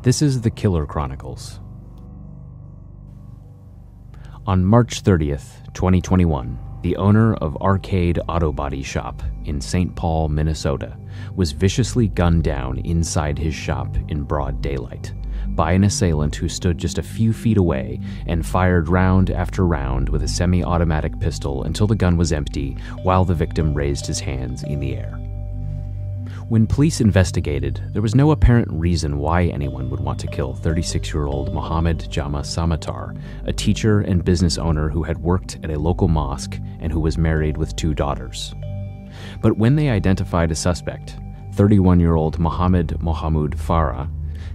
This is the Killer Chronicles. On March 30th, 2021, the owner of Arcade Auto Body Shop in St. Paul, Minnesota, was viciously gunned down inside his shop in broad daylight by an assailant who stood just a few feet away and fired round after round with a semi-automatic pistol until the gun was empty while the victim raised his hands in the air. When police investigated, there was no apparent reason why anyone would want to kill 36-year-old Mohammed Jama Samatar, a teacher and business owner who had worked at a local mosque and who was married with 2 daughters. But when they identified a suspect, 31-year-old Mohammed Farah,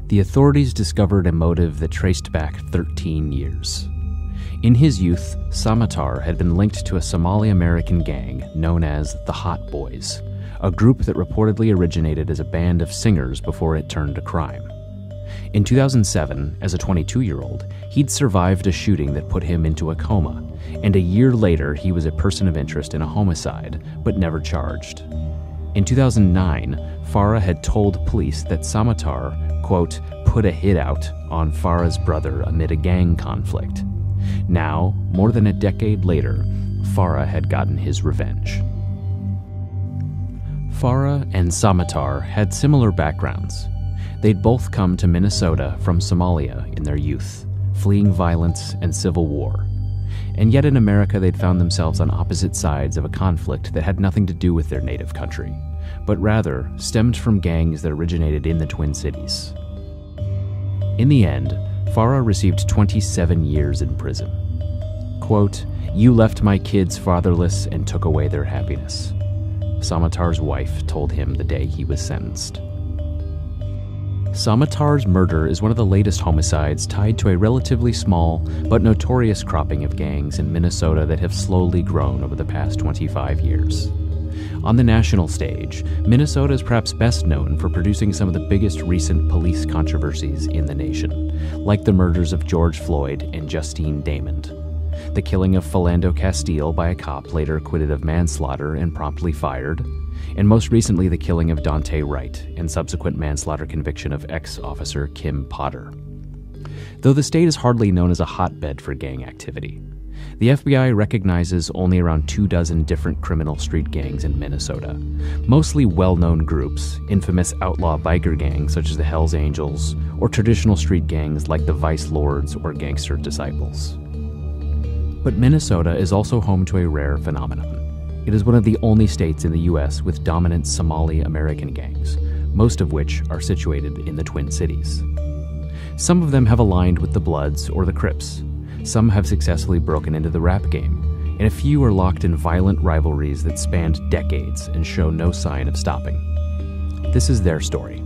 the authorities discovered a motive that traced back 13 years. In his youth, Samatar had been linked to a Somali-American gang known as the Hot Boys, a group that reportedly originated as a band of singers before it turned to crime. In 2007, as a 22-year-old, he'd survived a shooting that put him into a coma, and a year later he was a person of interest in a homicide, but never charged. In 2009, Pharah had told police that Samatar, quote, put a hit out on Farah's brother amid a gang conflict. Now, more than a decade later, Pharah had gotten his revenge. Pharah and Samatar had similar backgrounds. They'd both come to Minnesota from Somalia in their youth, fleeing violence and civil war. And yet in America they'd found themselves on opposite sides of a conflict that had nothing to do with their native country, but rather stemmed from gangs that originated in the Twin Cities. In the end, Pharah received 27 years in prison. Quote, "You left my kids fatherless and took away their happiness," Samatar's wife told him the day he was sentenced. Samatar's murder is one of the latest homicides tied to a relatively small but notorious cropping of gangs in Minnesota that have slowly grown over the past 25 years. On the national stage, Minnesota is perhaps best known for producing some of the biggest recent police controversies in the nation, like the murders of George Floyd and Justine Damond, the killing of Philando Castile by a cop later acquitted of manslaughter and promptly fired, and most recently the killing of Dante Wright and subsequent manslaughter conviction of ex-officer Kim Potter. Though the state is hardly known as a hotbed for gang activity, the FBI recognizes only around 24 different criminal street gangs in Minnesota, mostly well-known groups, infamous outlaw biker gangs such as the Hells Angels, or traditional street gangs like the Vice Lords or Gangster Disciples. But Minnesota is also home to a rare phenomenon. It is one of the only states in the U.S. with dominant Somali-American gangs, most of which are situated in the Twin Cities. Some of them have aligned with the Bloods or the Crips. Some have successfully broken into the rap game, and a few are locked in violent rivalries that spanned decades and show no sign of stopping. This is their story.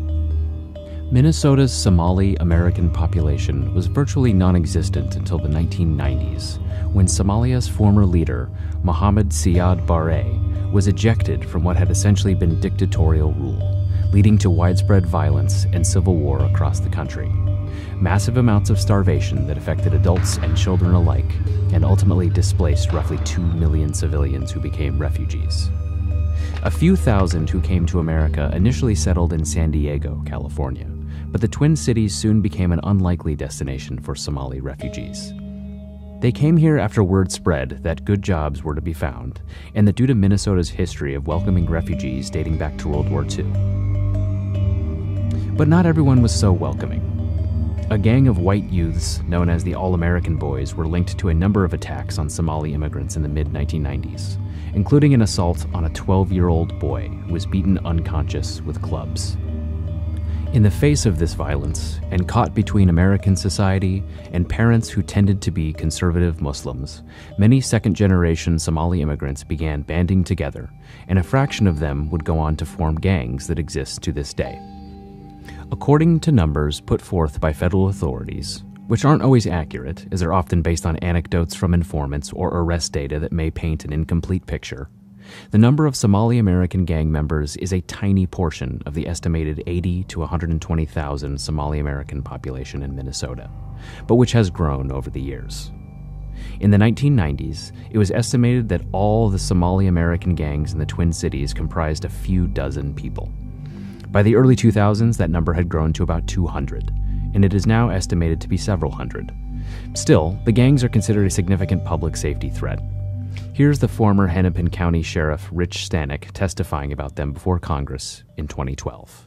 Minnesota's Somali-American population was virtually non-existent until the 1990s, when Somalia's former leader, Mohammed Siad Barre, was ejected from what had essentially been dictatorial rule, leading to widespread violence and civil war across the country. Massive amounts of starvation that affected adults and children alike, and ultimately displaced roughly 2 million civilians who became refugees. A few thousand who came to America initially settled in San Diego, California, but the Twin Cities soon became an unlikely destination for Somali refugees. They came here after word spread that good jobs were to be found, and that due to Minnesota's history of welcoming refugees dating back to World War II. But not everyone was so welcoming. A gang of white youths, known as the All-American Boys, were linked to a number of attacks on Somali immigrants in the mid-1990s, including an assault on a 12-year-old boy who was beaten unconscious with clubs. In the face of this violence, and caught between American society and parents who tended to be conservative Muslims, many second-generation Somali immigrants began banding together, and a fraction of them would go on to form gangs that exist to this day. According to numbers put forth by federal authorities, which aren't always accurate, as they're often based on anecdotes from informants or arrest data that may paint an incomplete picture, the number of Somali-American gang members is a tiny portion of the estimated 80 to 120,000 Somali-American population in Minnesota, but which has grown over the years. In the 1990s, it was estimated that all the Somali-American gangs in the Twin Cities comprised a few dozen people. By the early 2000s, that number had grown to about 200, and it is now estimated to be several hundred. Still, the gangs are considered a significant public safety threat. Here's the former Hennepin County Sheriff Rich Stanek testifying about them before Congress in 2012.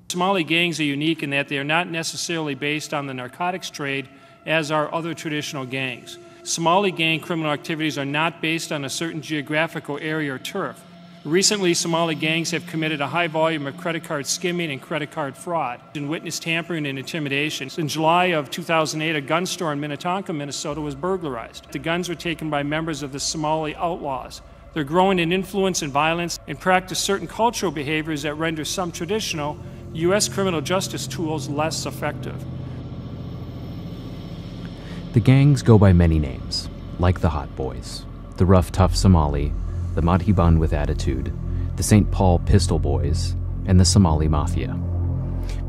Somali gangs are unique in that they are not necessarily based on the narcotics trade, as are other traditional gangs. Somali gang criminal activities are not based on a certain geographical area or turf. Recently, Somali gangs have committed a high volume of credit card skimming and credit card fraud and witness tampering and intimidation. In July of 2008, a gun store in Minnetonka, Minnesota was burglarized. The guns were taken by members of the Somali Outlaws. They're growing in influence and violence and practice certain cultural behaviors that render some traditional U.S. criminal justice tools less effective. The gangs go by many names, like the Hot Boys, the Rough Tough Somali, the Madhiban with Attitude, the St. Paul Pistol Boys, and the Somali Mafia.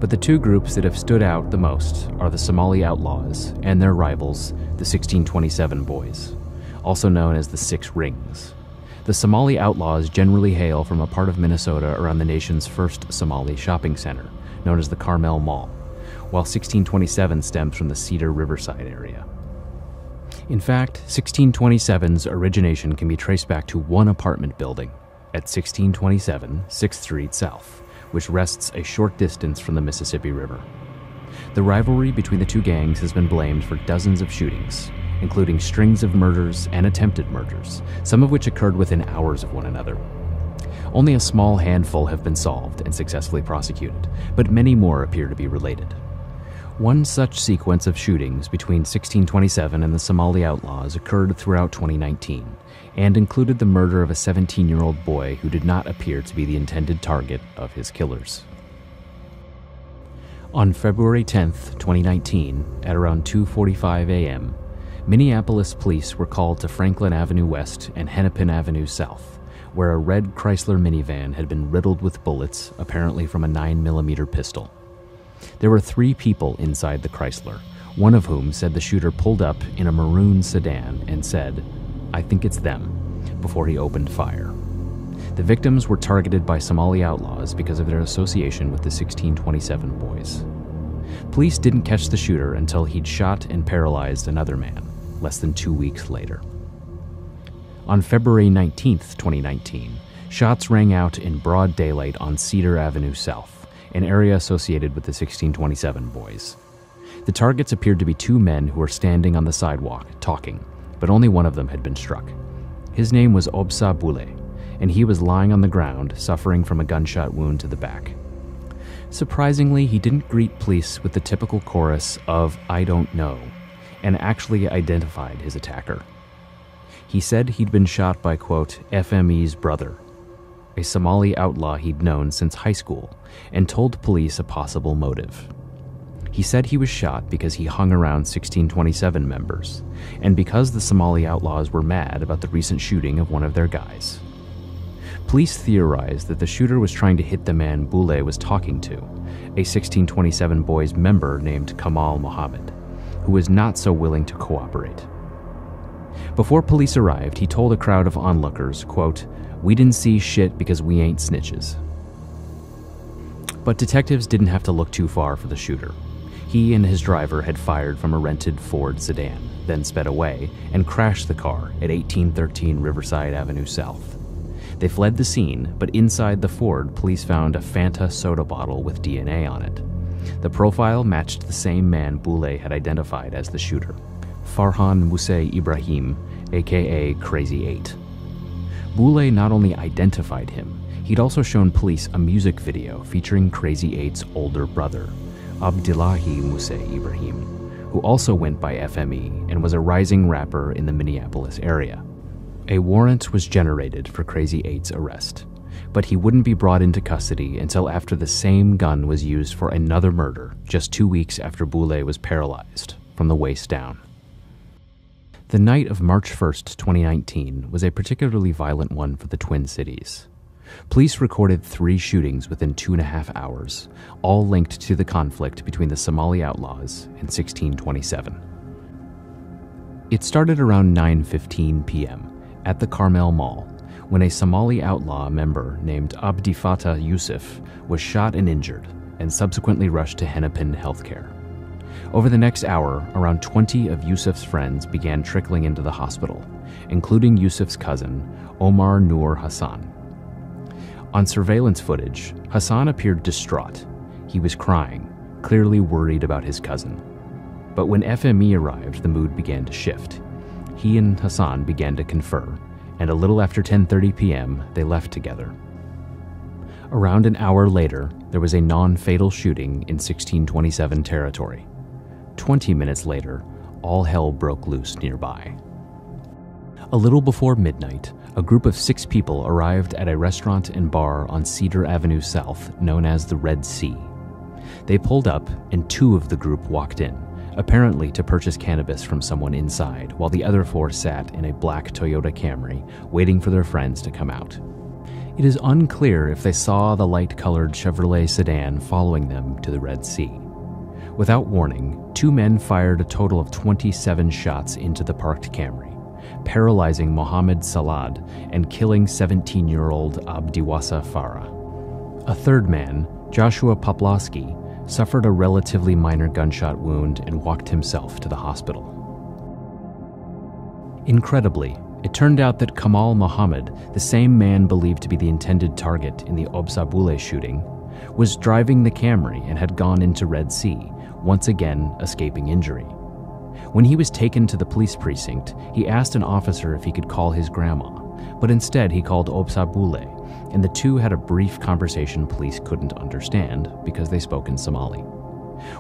But the two groups that have stood out the most are the Somali Outlaws and their rivals, the 1627 Boys, also known as the Six Rings. The Somali Outlaws generally hail from a part of Minnesota around the nation's first Somali shopping center, known as the Carmel Mall, while 1627 stems from the Cedar Riverside area. In fact, 1627's origination can be traced back to one apartment building at 1627 6th Street South, which rests a short distance from the Mississippi River. The rivalry between the two gangs has been blamed for dozens of shootings, including strings of murders and attempted murders, some of which occurred within hours of one another. Only a small handful have been solved and successfully prosecuted, but many more appear to be related. One such sequence of shootings between 1627 and the Somali Outlaws occurred throughout 2019 and included the murder of a 17-year-old boy who did not appear to be the intended target of his killers. On February 10, 2019, at around 2:45 a.m., Minneapolis police were called to Franklin Avenue West and Hennepin Avenue South, where a red Chrysler minivan had been riddled with bullets, apparently from a 9mm pistol. There were 3 people inside the Chrysler, one of whom said the shooter pulled up in a maroon sedan and said, "I think it's them," before he opened fire. The victims were targeted by Somali Outlaws because of their association with the 1627 Boys. Police didn't catch the shooter until he'd shot and paralyzed another man, less than 2 weeks later. On February 19, 2019, shots rang out in broad daylight on Cedar Avenue South, an area associated with the 1627 Boys. The targets appeared to be 2 men who were standing on the sidewalk, talking, but only one of them had been struck. His name was Obsa Boule, and he was lying on the ground, suffering from a gunshot wound to the back. Surprisingly, he didn't greet police with the typical chorus of "I don't know," and actually identified his attacker. He said he'd been shot by, quote, FME's brother, a Somali outlaw he'd known since high school, and told police a possible motive. He said he was shot because he hung around 1627 members, and because the Somali Outlaws were mad about the recent shooting of one of their guys. Police theorized that the shooter was trying to hit the man Boule was talking to, a 1627 Boys member named Kamal Mohammed, who was not so willing to cooperate. Before police arrived, he told a crowd of onlookers, quote, "We didn't see shit because we ain't snitches." But detectives didn't have to look too far for the shooter. He and his driver had fired from a rented Ford sedan, then sped away and crashed the car at 1813 Riverside Avenue South. They fled the scene, but inside the Ford, police found a Fanta soda bottle with DNA on it. The profile matched the same man Boule had identified as the shooter, Farhan Musay Ibrahim, aka Crazy 8. Boule not only identified him, he'd also shown police a music video featuring Crazy 8's older brother, Abdillahi Musay Ibrahim, who also went by FME and was a rising rapper in the Minneapolis area. A warrant was generated for Crazy 8's arrest, but he wouldn't be brought into custody until after the same gun was used for another murder just 2 weeks after Boule was paralyzed from the waist down. The night of March 1st, 2019 was a particularly violent one for the Twin Cities. Police recorded 3 shootings within 2.5 hours, all linked to the conflict between the Somali Outlaws and 1627. It started around 9:15 p.m. at the Carmel Mall, when a Somali Outlaw member named Abdi Fattah Yusuf was shot and injured and subsequently rushed to Hennepin Healthcare. Over the next hour, around 20 of Yusuf's friends began trickling into the hospital, including Yusuf's cousin, Omar Noor Hassan. On surveillance footage, Hassan appeared distraught. He was crying, clearly worried about his cousin. But when FME arrived, the mood began to shift. He and Hassan began to confer, and a little after 10:30 p.m., they left together. Around an hour later, there was a non-fatal shooting in 1627 territory. 20 minutes later, all hell broke loose nearby. A little before midnight, a group of 6 people arrived at a restaurant and bar on Cedar Avenue South known as the Red Sea. They pulled up, and 2 of the group walked in, apparently to purchase cannabis from someone inside, while the other 4 sat in a black Toyota Camry, waiting for their friends to come out. It is unclear if they saw the light-colored Chevrolet sedan following them to the Red Sea. Without warning, 2 men fired a total of 27 shots into the parked Camry, paralyzing Mohammed Salad and killing 17-year-old Abdiwasa Pharah. A third man, Joshua Poplawski, suffered a relatively minor gunshot wound and walked himself to the hospital. Incredibly, it turned out that Kamal Mohammed, the same man believed to be the intended target in the Obsabule shooting, was driving the Camry and had gone into Red Sea, once again escaping injury. When he was taken to the police precinct, he asked an officer if he could call his grandma, but instead he called Obsabule, and the 2 had a brief conversation police couldn't understand because they spoke in Somali.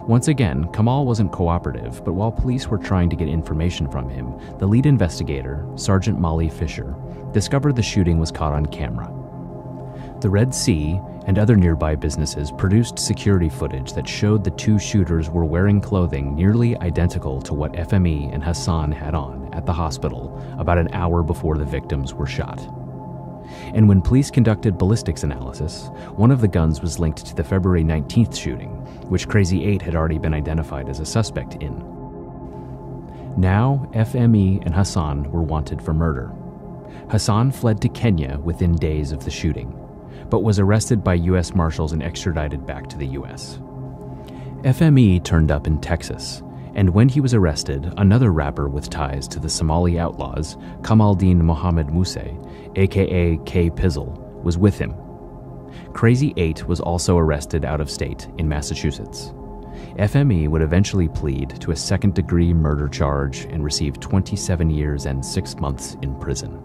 Once again, Kamal wasn't cooperative, but while police were trying to get information from him, the lead investigator, Sergeant Molly Fisher, discovered the shooting was caught on camera. The Red Sea and other nearby businesses produced security footage that showed the 2 shooters were wearing clothing nearly identical to what FME and Hassan had on at the hospital about an hour before the victims were shot. And when police conducted ballistics analysis, one of the guns was linked to the February 19th shooting, which Crazy 8 had already been identified as a suspect in. Now, FME and Hassan were wanted for murder. Hassan fled to Kenya within days of the shooting, but was arrested by U.S. Marshals and extradited back to the U.S. FME turned up in Texas, and when he was arrested, another rapper with ties to the Somali Outlaws, Kamaldeen Mohammed Muse, aka K Pizzle, was with him. Crazy 8 was also arrested out of state in Massachusetts. FME would eventually plead to a second-degree murder charge and receive 27 years and 6 months in prison.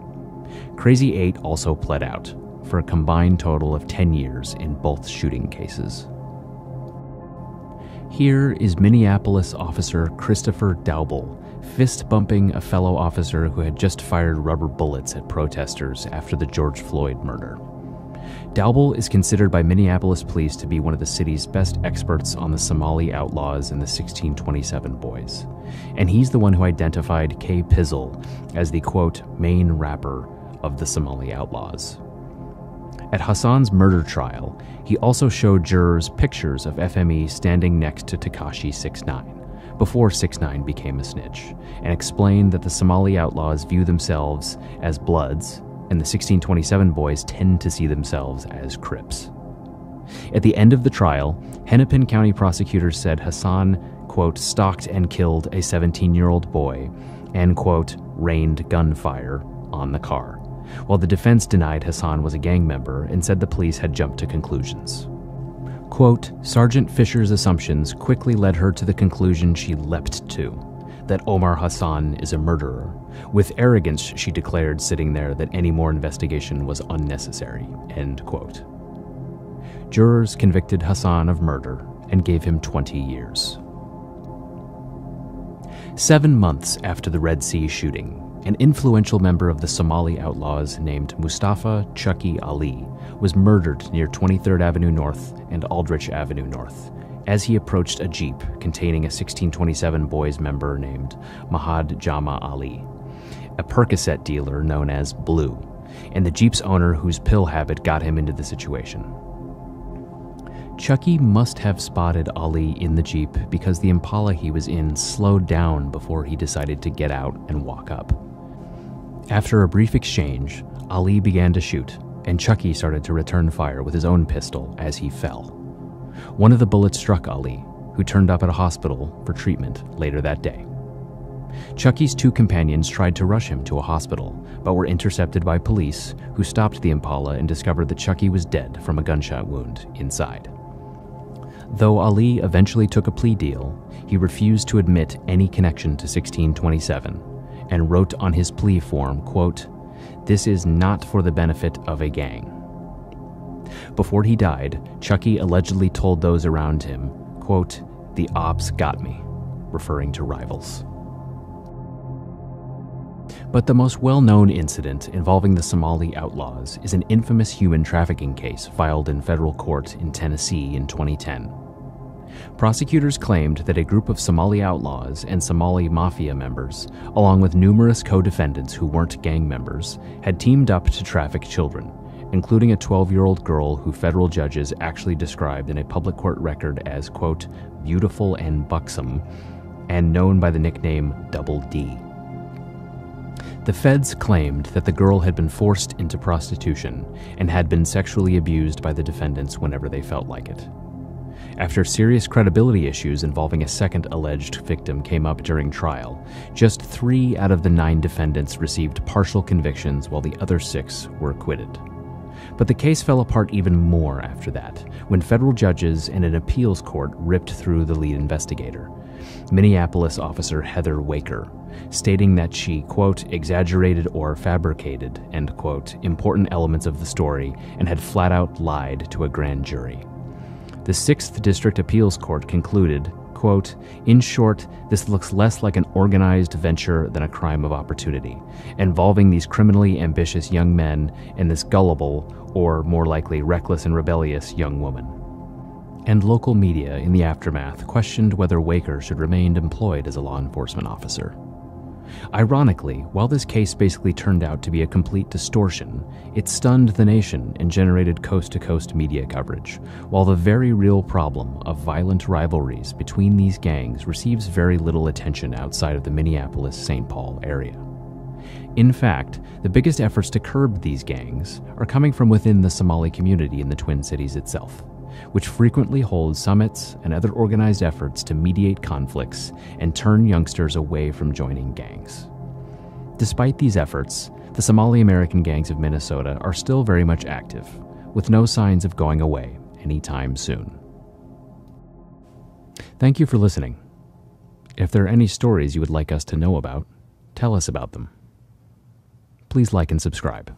Crazy 8 also pled out, for a combined total of 10 years in both shooting cases. Here is Minneapolis officer Christopher Daubel, fist-bumping a fellow officer who had just fired rubber bullets at protesters after the George Floyd murder. Daubel is considered by Minneapolis police to be one of the city's best experts on the Somali Outlaws and the 1627 boys, and he's the one who identified K Pizzle as the, quote, main rapper of the Somali Outlaws. At Hassan's murder trial, he also showed jurors pictures of FME standing next to Tekashi 6ix9ine, before 6ix9ine became a snitch, and explained that the Somali Outlaws view themselves as Bloods, and the 1627 boys tend to see themselves as Crips. At the end of the trial, Hennepin County prosecutors said Hassan, quote, stalked and killed a 17-year-old boy, and, quote, rained gunfire on the car, while the defense denied Hassan was a gang member and said the police had jumped to conclusions. Quote, Sergeant Fisher's assumptions quickly led her to the conclusion she leapt to, that Omar Hassan is a murderer. With arrogance, she declared sitting there that any more investigation was unnecessary, end quote. Jurors convicted Hassan of murder and gave him 20 years. 7 months after the Red Sea shooting, an influential member of the Somali Outlaws named Mustafa Chucky Ali was murdered near 23rd Avenue North and Aldrich Avenue North as he approached a Jeep containing a 1627 boys member named Mahad Jama Ali, a Percocet dealer known as Blue, and the Jeep's owner whose pill habit got him into the situation. Chucky must have spotted Ali in the Jeep because the Impala he was in slowed down before he decided to get out and walk up. After a brief exchange, Ali began to shoot, and Chucky started to return fire with his own pistol as he fell. One of the bullets struck Ali, who turned up at a hospital for treatment later that day. Chucky's two companions tried to rush him to a hospital, but were intercepted by police, who stopped the Impala and discovered that Chucky was dead from a gunshot wound inside. Though Ali eventually took a plea deal, he refused to admit any connection to 1627 and wrote on his plea form, quote, "This is not for the benefit of a gang." Before he died, Chucky allegedly told those around him, quote, "The ops got me," referring to rivals. But the most well-known incident involving the Somali Outlaws is an infamous human trafficking case filed in federal court in Tennessee in 2010. Prosecutors claimed that a group of Somali outlaws and Somali mafia members, along with numerous co-defendants who weren't gang members, had teamed up to traffic children, including a 12-year-old girl who federal judges actually described in a public court record as, quote, "beautiful and buxom," and known by the nickname Double D. The feds claimed that the girl had been forced into prostitution and had been sexually abused by the defendants whenever they felt like it. After serious credibility issues involving a second alleged victim came up during trial, just 3 out of the 9 defendants received partial convictions while the other 6 were acquitted. But the case fell apart even more after that, when federal judges and an appeals court ripped through the lead investigator, Minneapolis officer Heather Waker, stating that she, quote, "exaggerated or fabricated," end quote, important elements of the story and had flat out lied to a grand jury. The 6th District Appeals Court concluded, quote, "In short, this looks less like an organized venture than a crime of opportunity, involving these criminally ambitious young men and this gullible, or more likely reckless and rebellious, young woman." And local media in the aftermath questioned whether Waker should remain employed as a law enforcement officer. Ironically, while this case basically turned out to be a complete distortion, it stunned the nation and generated coast-to-coast media coverage, while the very real problem of violent rivalries between these gangs receives very little attention outside of the Minneapolis-St. Paul area. In fact, the biggest efforts to curb these gangs are coming from within the Somali community in the Twin Cities itself, which frequently holds summits and other organized efforts to mediate conflicts and turn youngsters away from joining gangs. Despite these efforts, the Somali-American gangs of Minnesota are still very much active, with no signs of going away anytime soon. Thank you for listening. If there are any stories you would like us to know about, tell us about them. Please like and subscribe.